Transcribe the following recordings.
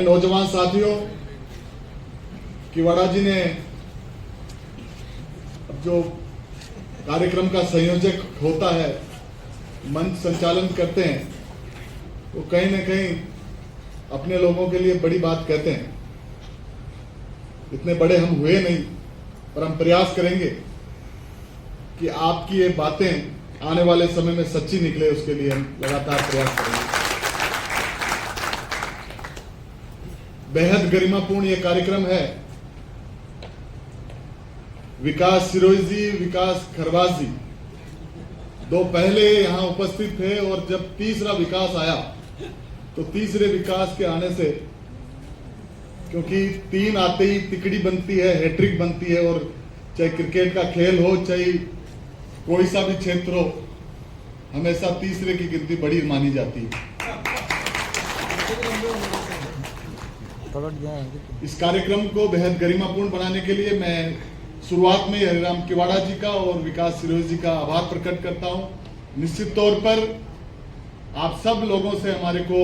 नौजवान साथियों, किवाड़ा जी ने अब जो कार्यक्रम का संयोजक होता है, मंच संचालन करते हैं, वो कहीं ना कहीं अपने लोगों के लिए बड़ी बात कहते हैं। इतने बड़े हम हुए नहीं, पर हम प्रयास करेंगे कि आपकी ये बातें आने वाले समय में सच्ची निकले, उसके लिए हम लगातार प्रयास करेंगे। बेहद गरिमापूर्ण ये कार्यक्रम है। विकास सिरोही जी, विकास खरवास जी दो पहले यहां उपस्थित थे, और जब तीसरा विकास आया तो तीसरे विकास के आने से, क्योंकि तीन आते ही तिकड़ी बनती है, हैट्रिक बनती है, और चाहे क्रिकेट का खेल हो, चाहे कोई सा भी क्षेत्र हो, हमेशा तीसरे की गिनती बड़ी मानी जाती है। इस कार्यक्रम को बेहद गरिमापूर्ण बनाने के लिए मैं शुरुआत में हरिराम किवाड़ा जी का और विकास सिरोही जी का आभार प्रकट करता हूं। निश्चित तौर पर आप सब लोगों से हमारे को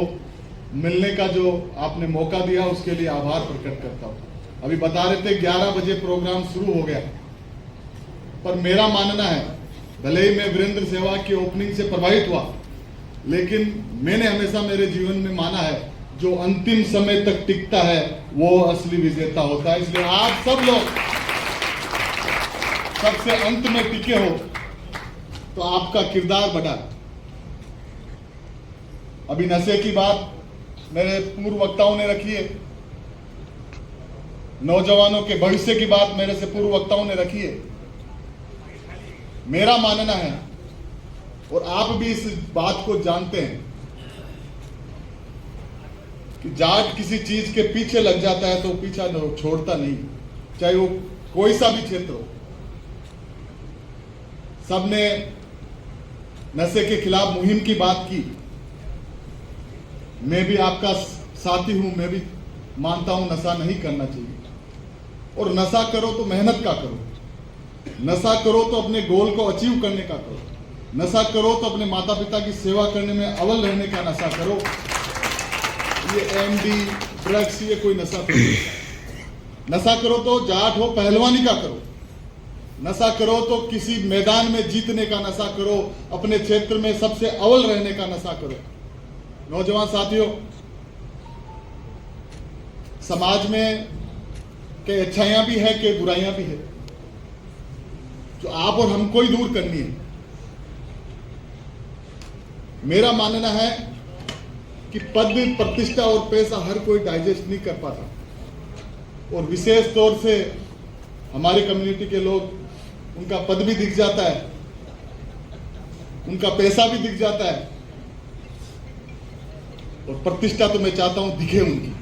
मिलने का जो आपने मौका दिया, उसके लिए आभार प्रकट करता हूं। अभी बता रहे थे 11 बजे प्रोग्राम शुरू हो गया, पर मेरा मानना है, भले ही मैं वीरेंद्र सहवाग की ओपनिंग से प्रभावित हुआ, लेकिन मैंने हमेशा मेरे जीवन में माना है, जो अंतिम समय तक टिकता है वो असली विजेता होता है। इसलिए आप सब लोग सबसे अंत में टिके हो तो आपका किरदार बढ़ा। अभी नशे की बात मेरे पूर्व वक्ताओं ने रखी है, नौजवानों के भविष्य की बात मेरे से पूर्व वक्ताओं ने रखी है। मेरा मानना है, और आप भी इस बात को जानते हैं, कि जाट किसी चीज के पीछे लग जाता है तो पीछा छोड़ता नहीं, चाहे वो कोई सा भी क्षेत्र हो। सबने नशे के खिलाफ मुहिम की बात की, मैं भी आपका साथी हूं। मैं भी मानता हूं नशा नहीं करना चाहिए, और नशा करो तो मेहनत का करो, नशा करो तो अपने गोल को अचीव करने का करो, नशा करो तो अपने माता पिता की सेवा करने में अव्वल रहने का नशा करो। ये एमडी ड्रग्स ये कोई नशा नहीं। नशा करो तो जाट हो पहलवानी का करो, नशा करो तो किसी मैदान में जीतने का नशा करो, अपने क्षेत्र में सबसे अव्वल रहने का नशा करो। नौजवान साथियों, समाज में के अच्छाइयां भी है, के बुराइयां भी है, जो आप और हमको ही दूर करनी है। मेरा मानना है कि पद, प्रतिष्ठा और पैसा हर कोई डाइजेस्ट नहीं कर पाता, और विशेष तौर से हमारी कम्युनिटी के लोग, उनका पद भी दिख जाता है, उनका पैसा भी दिख जाता है, और प्रतिष्ठा तो मैं चाहता हूं दिखे उनकी।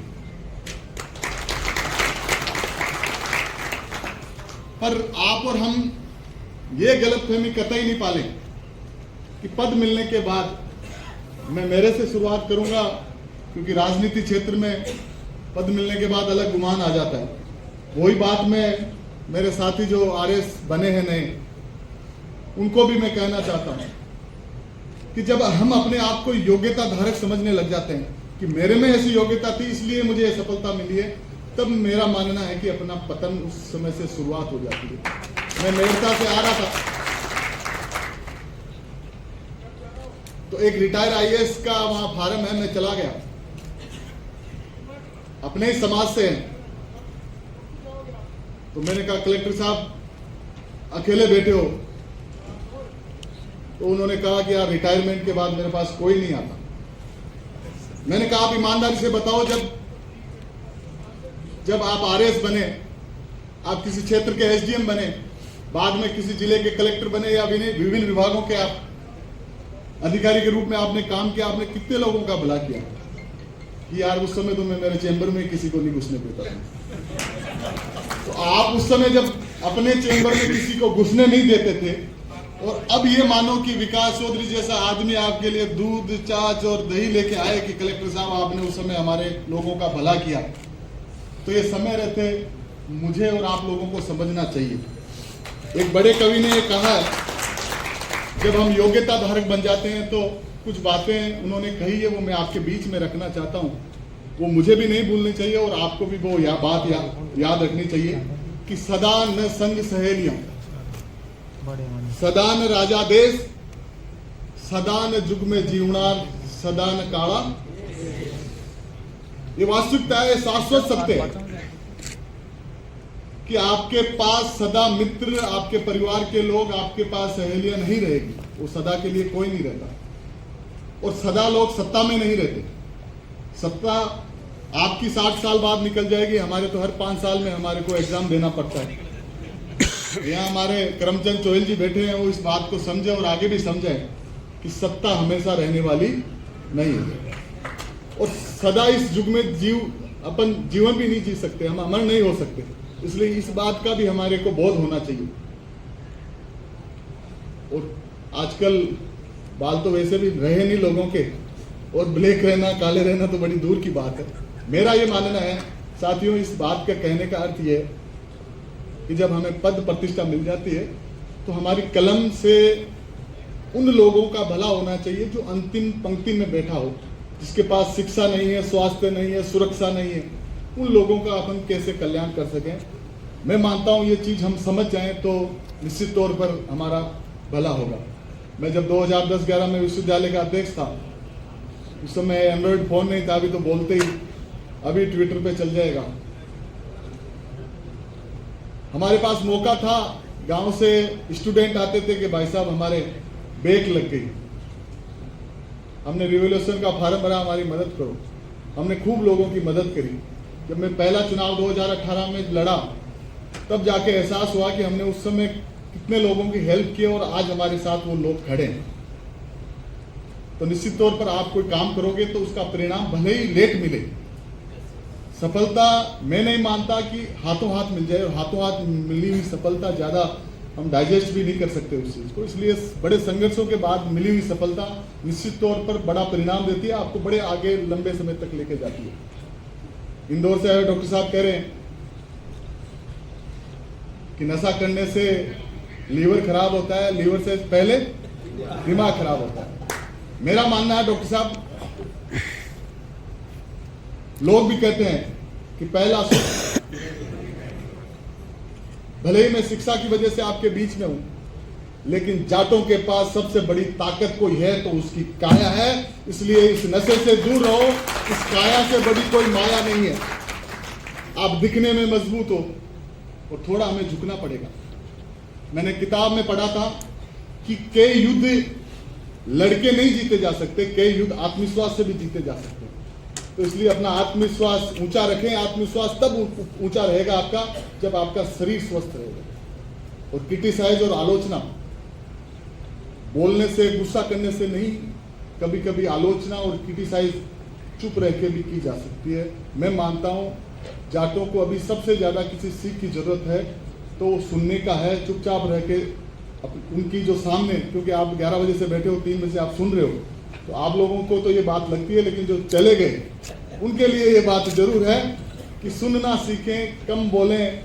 पर आप और हम ये गलतफहमी कतई नहीं पालें कि पद मिलने के बाद, मैं मेरे से शुरुआत करूंगा, क्योंकि राजनीति क्षेत्र में पद मिलने के बाद अलग गुमान आ जाता है। वही बात मैं मेरे साथी जो आरएस बने हैं नए, उनको भी मैं कहना चाहता हूं कि जब हम अपने आप को योग्यता धारक समझने लग जाते हैं कि मेरे में ऐसी योग्यता थी इसलिए मुझे ये सफलता मिली है, तब मेरा मानना है कि अपना पतन उस समय से शुरुआत हो जाती है। मैं मेरठा से आ रहा था, तो एक रिटायर आईएएस का वहां फार्म है, मैं चला गया, अपने ही समाज से हैं। तो मैंने कहा, कलेक्टर साहब अकेले बैठे हो? तो उन्होंने कहा कि यार रिटायरमेंट के बाद मेरे पास कोई नहीं आता। मैंने कहा, आप ईमानदारी से बताओ, जब आप आरएस बने, आप किसी क्षेत्र के एसडीएम बने, बाद में किसी जिले के कलेक्टर बने, या विभिन्न विभागों के आप अधिकारी के रूप में आपने काम किया, आपने कितने लोगों का भला किया? कि यार उस समय तो मैं मेरे चैम्बर में किसी को नहीं घुसने देता था। तो आप उस समय जब अपने चैम्बर में किसी को घुसने नहीं देते थे, और अब ये मानो कि विकास चौधरी जैसा आदमी आपके लिए दूध, चाच और दही लेके आए कि कलेक्टर साहब आपने उस समय हमारे लोगों का भला किया, तो ये समय रहते मुझे और आप लोगों को समझना चाहिए। एक बड़े कवि ने ये कहा है, जब हम योग्यता धारक बन जाते हैं तो कुछ बातें उन्होंने कही है, वो मैं आपके बीच में रखना चाहता हूं। वो मुझे भी नहीं भूलनी चाहिए और आपको भी वो बात याद रखनी चाहिए कि सदा न संग सहेलियों, सदा न राजा देश, सदा न जुग में जीवनार, सदा न काड़ा। ये वास्तविकता है, शाश्वत सत्य है कि आपके पास सदा मित्र, आपके परिवार के लोग, आपके पास सहेलियां नहीं रहेगी। वो सदा के लिए कोई नहीं रहता और सदा लोग सत्ता में नहीं रहते। सत्ता आपकी 60 साल बाद निकल जाएगी, हमारे तो हर 5 साल में हमारे को एग्जाम देना पड़ता है। यहाँ हमारे करमचंद चोहल जी बैठे हैं, वो इस बात को समझे और आगे भी समझे कि सत्ता हमेशा रहने वाली नहीं है और सदा इस युग में अपन जीवन भी नहीं जी सकते, हम अमर नहीं हो सकते। इसलिए इस बात का भी हमारे को बोध होना चाहिए। और आजकल बाल तो वैसे भी रहे नहीं लोगों के, और ब्लैक रहना, काले रहना तो बड़ी दूर की बात है। मेरा ये मानना है साथियों, इस बात का कहने का अर्थ ये है कि जब हमें पद प्रतिष्ठा मिल जाती है तो हमारी कलम से उन लोगों का भला होना चाहिए जो अंतिम पंक्ति में बैठा हो, जिसके पास शिक्षा नहीं है, स्वास्थ्य नहीं है, सुरक्षा नहीं है। उन लोगों का अपन कैसे कल्याण कर सकें। मैं मानता हूं ये चीज हम समझ जाएं तो निश्चित तौर पर हमारा भला होगा। मैं जब 2010-11 में विश्वविद्यालय का अध्यक्ष था, उस समय एंड्रॉइड फोन नहीं था, अभी तो बोलते ही अभी ट्विटर पे चल जाएगा। हमारे पास मौका था, गांव से स्टूडेंट आते थे कि भाई साहब हमारे बैक लग गई, हमने रिवोल्यूशन का फार्म भरा, हमारी मदद करो। हमने खूब लोगों की मदद करी। जब मैं पहला चुनाव 2018 में लड़ा, तब जाके एहसास हुआ कि हमने उस समय कितने लोगों की हेल्प की और आज हमारे साथ वो लोग खड़े हैं। तो निश्चित तौर पर आप कोई काम करोगे तो उसका परिणाम भले ही लेट मिले, सफलता मैं नहीं मानता कि हाथों हाथ मिल जाए, और हाथों हाथ मिली हुई सफलता ज्यादा हम डाइजेस्ट भी नहीं कर सकते उस चीज को। इसलिए बड़े संघर्षों के बाद मिली हुई सफलता निश्चित तौर पर बड़ा परिणाम देती है, आपको बड़े आगे लंबे समय तक लेके जाती है। इंदौर से आए डॉक्टर साहब कह रहे हैं कि नशा करने से लीवर खराब होता है, लीवर से पहले दिमाग खराब होता है। मेरा मानना है डॉक्टर साहब, लोग भी कहते हैं कि पहला भले ही मैं शिक्षा की वजह से आपके बीच में हूं, लेकिन जाटों के पास सबसे बड़ी ताकत कोई है तो उसकी काया है। इसलिए इस नशे से दूर रहो, इस काया से बड़ी कोई माया नहीं है। आप दिखने में मजबूत हो और थोड़ा हमें झुकना पड़ेगा। मैंने किताब में पढ़ा था कि कई युद्ध लड़के नहीं जीते जा सकते, कई युद्ध आत्मविश्वास से भी जीते जा सकते हैं। तो इसलिए अपना आत्मविश्वास ऊंचा रखें। आत्मविश्वास तब ऊंचा रहेगा आपका जब आपका शरीर स्वस्थ रहेगा। और क्रिटिसाइज और आलोचना बोलने से, गुस्सा करने से नहीं, कभी कभी आलोचना और क्रिटिसाइज चुप रह के भी की जा सकती है। मैं मानता हूं जाटों को अभी सबसे ज्यादा किसी सीख की जरूरत है तो सुनने का है, चुपचाप रह के उनकी जो सामने, क्योंकि आप 11 बजे से बैठे हो, 3 बजे आप सुन रहे हो, तो आप लोगों को तो ये बात लगती है, लेकिन जो चले गए उनके लिए ये बात जरूर है कि सुनना सीखें, कम बोलें,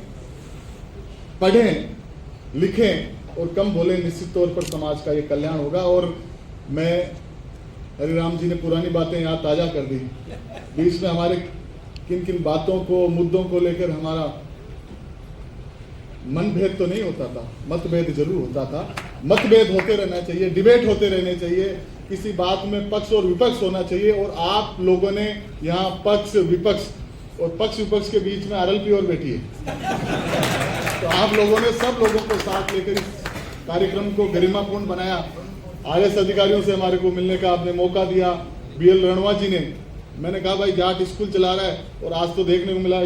पढ़ें, लिखें और कम बोलें। निश्चित तौर पर समाज का ये कल्याण होगा। और मैं, हरिराम जी ने पुरानी बातें याद ताजा कर दी। बीच में हमारे किन किन बातों को, मुद्दों को लेकर हमारा मनभेद तो नहीं होता था, मतभेद जरूर होता था। मतभेद होते रहना चाहिए, डिबेट होते रहने चाहिए, किसी बात में पक्ष और विपक्ष होना चाहिए। और आप लोगों ने यहाँ पक्ष विपक्ष और पक्ष विपक्ष के बीच में आरएलपी और बैठी है। तो आप लोगों ने सब लोगों को साथ लेकर इस कार्यक्रम को गरिमापूर्ण बनाया। आईएएस अधिकारियों से हमारे को मिलने का आपने मौका दिया। बीएल रणवा जी ने, मैंने कहा भाई जाट स्कूल चला रहा है और आज तो देखने को मिला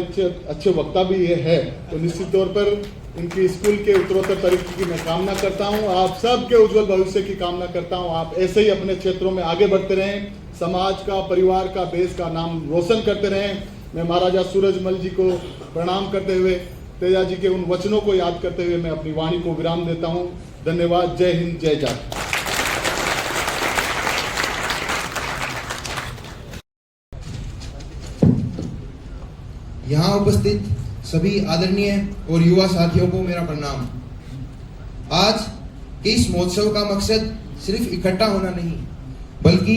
अच्छे वक्ता भी ये है, तो निश्चित तौर पर इनकी स्कूल के उत्तरोत्तर तरक्की की मैं कामना करता हूं। आप सबके उज्जवल भविष्य की कामना करता हूं। आप ऐसे ही अपने क्षेत्रों में आगे बढ़ते रहें, समाज का, परिवार का, देश का नाम रोशन करते रहें। मैं महाराजा सूरजमल जी को प्रणाम करते हुए, तेजा जी के उन वचनों को याद करते हुए मैं अपनी वाणी को विराम देता हूं। धन्यवाद। जय हिंद, जय जाट। यहाँ उपस्थित सभी आदरणीय और युवा साथियों को मेरा प्रणाम। आज के इस महोत्सव का मकसद सिर्फ इकट्ठा होना नहीं, बल्कि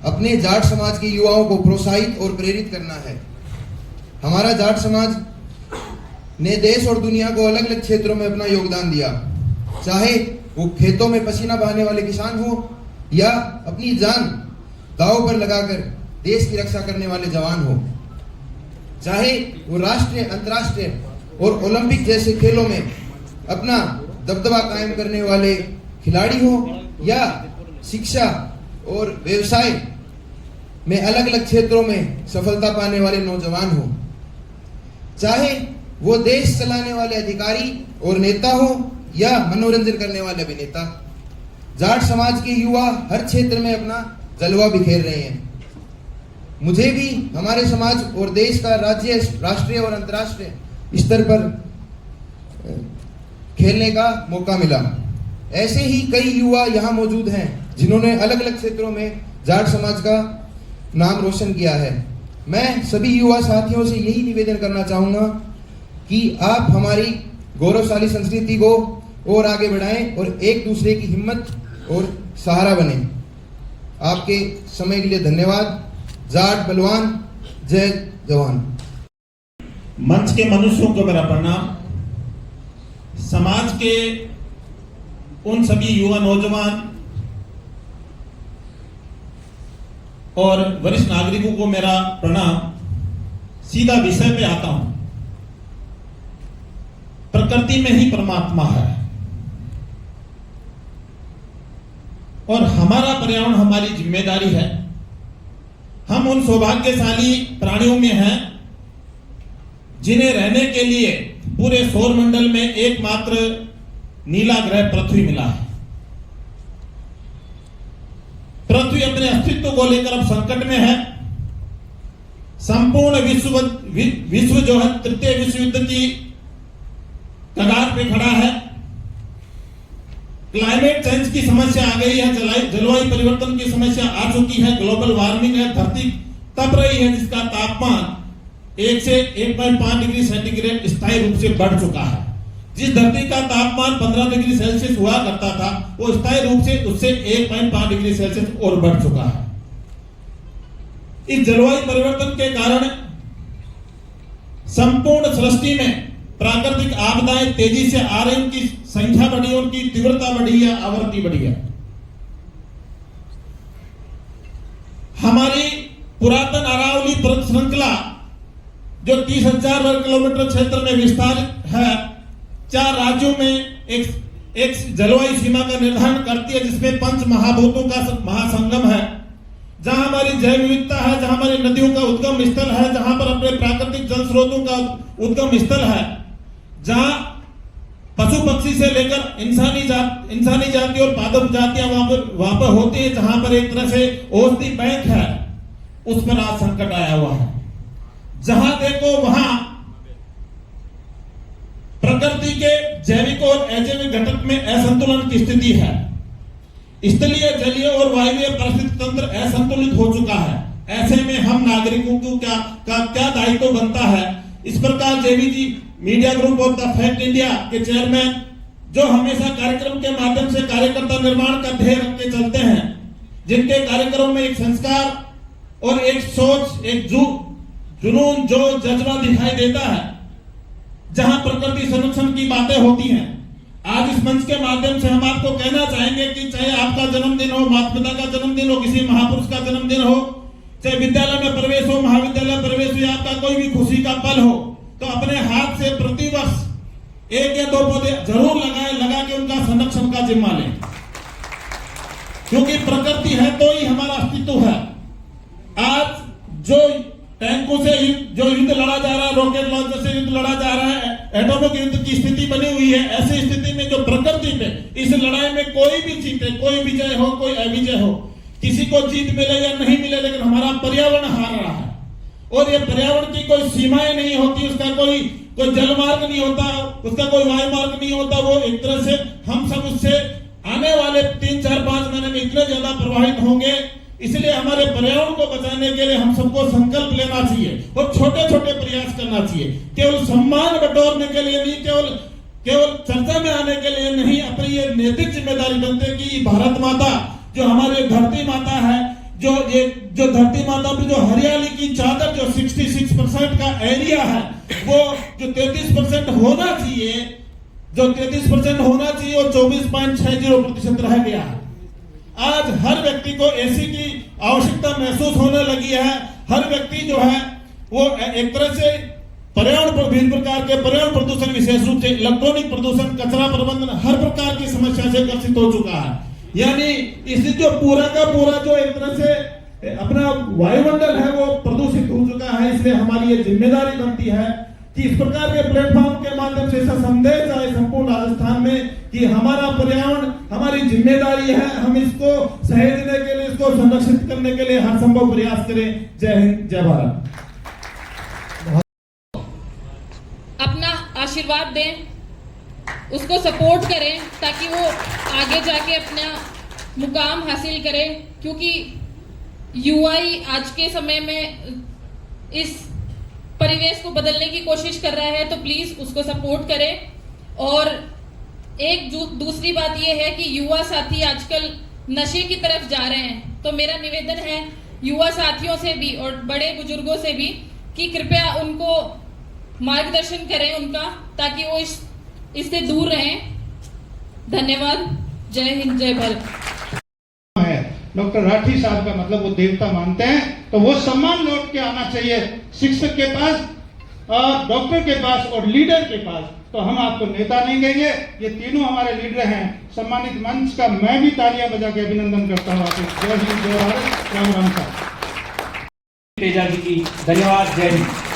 अपने जाट समाज के युवाओं को प्रोत्साहित और प्रेरित करना है। हमारा जाट समाज ने देश और दुनिया को अलग अलग क्षेत्रों में अपना योगदान दिया, चाहे वो खेतों में पसीना बहाने वाले किसान हो या अपनी जान दांव पर लगाकर देश की रक्षा करने वाले जवान हो, चाहे वो राष्ट्रीय, अंतर्राष्ट्रीय और ओलंपिक जैसे खेलों में अपना दबदबा कायम करने वाले खिलाड़ी हो या शिक्षा और व्यवसाय में अलग अलग क्षेत्रों में सफलता पाने वाले नौजवान हो, चाहे वो देश चलाने वाले अधिकारी और नेता हो या मनोरंजन करने वाले अभिनेता। जाट समाज के युवा हर क्षेत्र में अपना जलवा बिखेर रहे हैं। मुझे भी हमारे समाज और देश का राज्य, राष्ट्रीय और अंतर्राष्ट्रीय स्तर पर खेलने का मौका मिला। ऐसे ही कई युवा यहाँ मौजूद हैं जिन्होंने अलग अलग क्षेत्रों में जाट समाज का नाम रोशन किया है। मैं सभी युवा साथियों से यही निवेदन करना चाहूँगा कि आप हमारी गौरवशाली संस्कृति को और आगे बढ़ाएं और एक दूसरे की हिम्मत और सहारा बने। आपके समय के लिए धन्यवाद। जाट बलवान, जय जवान। मंच के मनुष्यों को मेरा प्रणाम। समाज के उन सभी युवा, नौजवान और वरिष्ठ नागरिकों को मेरा प्रणाम। सीधा विषय पे आता हूं। प्रकृति में ही परमात्मा है और हमारा पर्यावरण हमारी जिम्मेदारी है। हम उन सौभाग्यशाली प्राणियों में हैं जिन्हें रहने के लिए पूरे सौर मंडल में एकमात्र नीला ग्रह पृथ्वी मिला है। पृथ्वी अपने अस्तित्व को लेकर अब संकट में है। संपूर्ण विश्व जो है तृतीय विश्व युद्ध की कगार पे खड़ा है। क्लाइमेट चेंज की समस्या आ गई है, जलवायु परिवर्तन की समस्या आ चुकी है, ग्लोबल वार्मिंग है, धरती तप रही है जिसका तापमान 1 से 1.5 डिग्री सेंटीग्रेड स्थायी रूप से बढ़ चुका है। जिस धरती का तापमान 15 डिग्री सेल्सियस हुआ करता था वो स्थायी रूप से उससे 1.5 डिग्री सेल्सियस और बढ़ चुका है। इस जलवायु परिवर्तन के कारण संपूर्ण सृष्टि में प्राकृतिक आपदाएं तेजी से आ रही, उनकी संख्या बढ़ी, उनकी तीव्रता बढ़ी है, आवृत्ति बढ़ी है। हमारी पुरातन अरावली पर्वत श्रृंखला जो 30,000 वर्ग किलोमीटर क्षेत्र में विस्तारित है, 4 राज्यों में एक जलवायु सीमा का निर्धारण करती है, जिसमें 5 महाभूतों का महासंगम है, जहां हमारी जैव विविधता है, जहां हमारी नदियों का उद्गम स्थल है, जहां पर अपने प्राकृतिक जल स्रोतों का उद्गम स्थल है, जहां पशु पक्षी से लेकर इंसानी जाति और पादप जातियां वहां पर होती है, जहां पर एक तरह से औषधि बैंक है, उस पर आज संकट आया हुआ है। जहां देखो वहां प्रकृति के जैविक और अजैविक घटक में असंतुलन की स्थिति है। स्थलीय, जलीय और वायुवीय परिस्थिति तंत्र असंतुलित हो चुका है। ऐसे में हम नागरिकों को क्या दायित्व बनता है। इस प्रकार JV G media group of the fact India के चेयरमैन, जो हमेशा कार्यक्रम के माध्यम से कार्यकर्ता निर्माण का ध्येय रख के चलते हैं, जिनके कार्यक्रम में एक संस्कार और एक सोच, एक जुनून, जो जज्बा दिखाई देता है, जहां प्रकृति संरक्षण की बातें होती हैं। आज इस मंच के माध्यम से हम आपको कहना चाहेंगे कि चाहे आपका जन्मदिन हो, माता पिता का जन्मदिन हो, किसी महापुरुष का जन्मदिन हो, चाहे विद्यालय में प्रवेश हो, महाविद्यालय प्रवेश हो, या आपका कोई भी खुशी का पल हो, तो अपने हाथ से प्रतिवर्ष 1 या 2 पौधे जरूर लगा के उनका संरक्षण का जिम्मा लें, क्योंकि प्रकृति है तो ही हमारा अस्तित्व है। आज जो टैंकों से जो युद्ध लड़ा जा रहा है, रॉकेट लॉन्चर से युद्ध लड़ा जा रहा है, एटॉमिक युद्ध की स्थिति बनी हुई है। ऐसी स्थिति में जो प्रकृति पे इस लड़ाई में कोई भी जीते, कोई विजय हो, कोई अविजय हो, किसी को जीत मिले या नहीं मिले, लेकिन हमारा पर्यावरण हार रहा है। और ये पर्यावरण की कोई सीमाएं नहीं होती, उसका कोई जल मार्ग नहीं होता, उसका कोई वायु मार्ग नहीं होता। वो एक तरह से हम सब उससे आने वाले 3, 4, 5 महीने में इतने ज्यादा प्रभावित होंगे। इसलिए हमारे पर्यावरण को बचाने के लिए हम सबको संकल्प लेना चाहिए और छोटे छोटे प्रयास करना चाहिए। केवल सम्मान बटोरने के लिए नहीं, केवल चर्चा में आने के लिए नहीं, अपनी ये नैतिक जिम्मेदारी बनते कि भारत माता जो हमारी धरती माता है, जो धरती माता पे जो हरियाली की चादर जो 66% का एरिया है, वो जो 33% होना चाहिए, जो 33% होना चाहिए, वो 24.60% रह गया है। आज हर व्यक्ति को एसी की आवश्यकता महसूस होने लगी है। हर व्यक्ति जो है वो एक तरह से पर्यावरण पर विभिन्न प्रकार के पर्यावरण प्रदूषण, विशेष रूप से इलेक्ट्रॉनिक प्रदूषण, कचरा प्रबंधन, हर प्रकार की समस्या से ग्रसित हो चुका है। यानी इस जो पूरा का पूरा जो एक तरह से अपना वायुमंडल है वो प्रदूषित हो चुका है। इसलिए हमारी ये जिम्मेदारी बनती है कि इस प्रकार के प्लेटफॉर्म के माध्यम से ऐसा संदेश आए संपूर्ण राजस्थान में कि हमारा पर्यावरण हमारी जिम्मेदारी है, हम इसको सहेजने के लिए, इसको संरक्षित करने के लिए हर संभव प्रयास करें। जय हिंद, जय भारत। अपना आशीर्वाद दें, उसको सपोर्ट करें ताकि वो आगे जाके अपना मुकाम हासिल करे, क्योंकि युवा ही आज के समय में इस परिवेश को बदलने की कोशिश कर रहा है, तो प्लीज उसको सपोर्ट करें। और एक दूसरी बात यह है कि युवा साथी आजकल नशे की तरफ जा रहे हैं, तो मेरा निवेदन है युवा साथियों से भी और बड़े बुजुर्गों से भी कि कृपया उनको मार्गदर्शन करें उनका, ताकि वो इससे दूर रहें। धन्यवाद। जय हिंद, जय भारत। डॉक्टर राठी साहब का मतलब वो देवता मानते हैं, तो वो सम्मान लौट के आना चाहिए शिक्षक के पास, डॉक्टर के पास और लीडर के पास। तो हम आपको नेता नहीं कहेंगे, ये तीनों हमारे लीडर हैं। सम्मानित मंच का मैं भी तालियां बजा के अभिनंदन करता हूँ आपको। जय हिंद, जय भारत। राम राम साहब। तेजा जी की धन्यवाद। जय हिंद।